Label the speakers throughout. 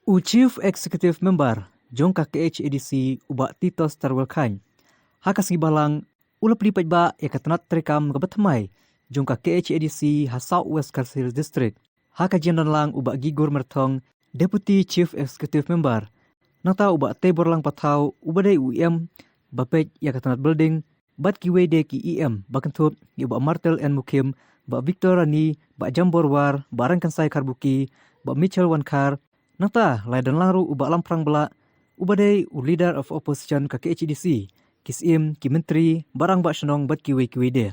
Speaker 1: Chief Executive Member jongka KHADC ubak Titos Tarwelkhan. Haka balang ulap lipat ba ikatanat terekam kabatmai jongka KHADC ha South West Karsil District. Haka jendan lang ubak Gigur Mertong Deputy Chief Executive Member. Nata ubak tebor lang patau ubadai UM bapet ikatanat building bat kiwede ki EM bakentup ubak Martel and Mukim bak Victor Rani bak Jambor War barang kansai Karbuki bak Mitchell Wankar. Nata laidan laru ubak lamprang belak ubadai leader of opposition ka KHDC kisim ki menteri barang bak senong bat kiwe de.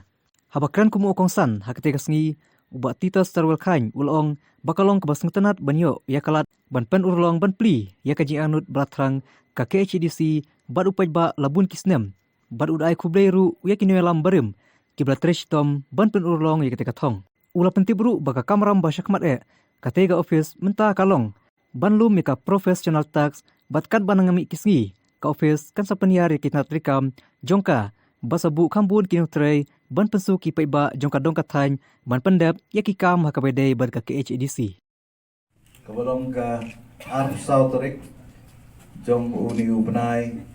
Speaker 1: Habakran kumu okongsan hakate kasngi ubak Titos Tarwelkhan ulong bakalong kebas ngtenat banyo yakalat ban pen urlong ban pli yakaji anut belatrang ka KHDC bat upaj ba labun kisnem bat udai kubleiru yakini lam barim kiblat tom ban pen urlong yakate kathong. Ula pentibru baka kamram basyakmat katega office menta kalong banlu mika professional tax batkat banangami kisngi ka office kan sa paniar kitnat rikam jongka basabu kambun kinutray ban pensu ki paiba jongka dongkathan ban pendap yakikam hakabede bar ka KHADC
Speaker 2: kabalong ka arf sauterik jong uni ubenai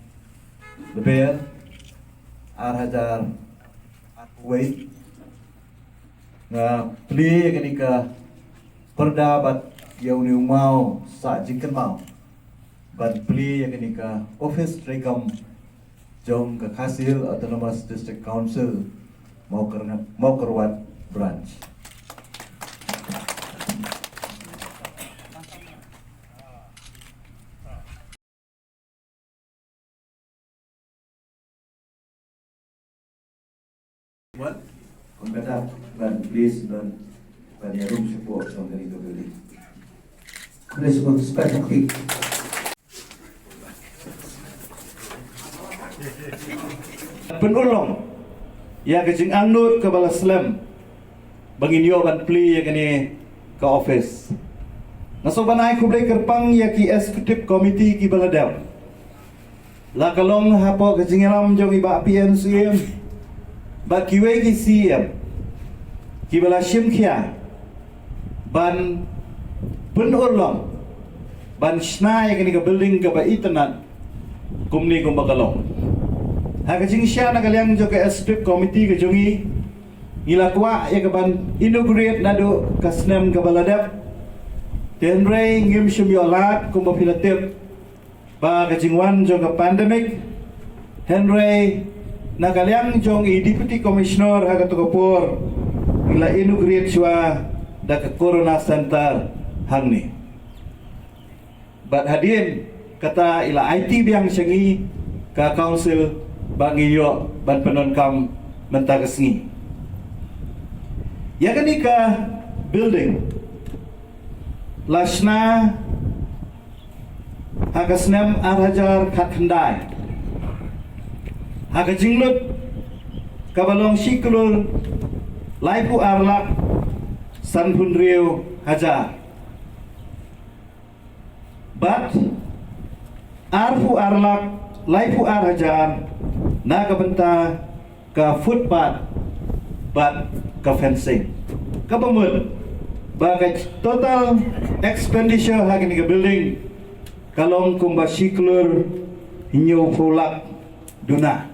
Speaker 2: leber hajar wait nga pli kenika perdabat yang ni mau sa jikan mau ban pli yang ini ka office rekam jong ka Khasil Autonomous District Council mau kerwat branch. What? Kung kata ban please ban ya room support jong kani ka building.
Speaker 3: Respon spesifik.
Speaker 2: Penulong ya kecing anut ke bala slam bangin yo ban pli ya kini ke office naso banai kublai kerpang ya ki executive committee ki bala daw la kalong hapo kecing alam jong iba PNCM ba kiwe ki CM ki bala shimkhia ban penulong ban shna ya kini ke building ke ba internet kumni kum bakalong hagajing siya nagalyang jo ka executive committee ka jongi ilakwa ya kaban inaugurate nado kasnem ka baladap tenre ngim shumyolat kum bapilatip ba kajingwan jo ka pandemic henry nagalyang jong deputy commissioner hagatukapur ila inaugurate siya da ka corona center hangni but hadin kata ila IT biang syangi ka council bagi yo ban penonkam mentagasngi ya kani ka building lashna hagasnem arhajar khathandai hagajinglut kabalong shikulur laipu arlak sanpunriu hajar but arfu arlak laipu arhajar na kabenta ka footpath but ka fencing kabamud bagai total expenditure hagin ka building kalong kumba shiklur inyo pulak duna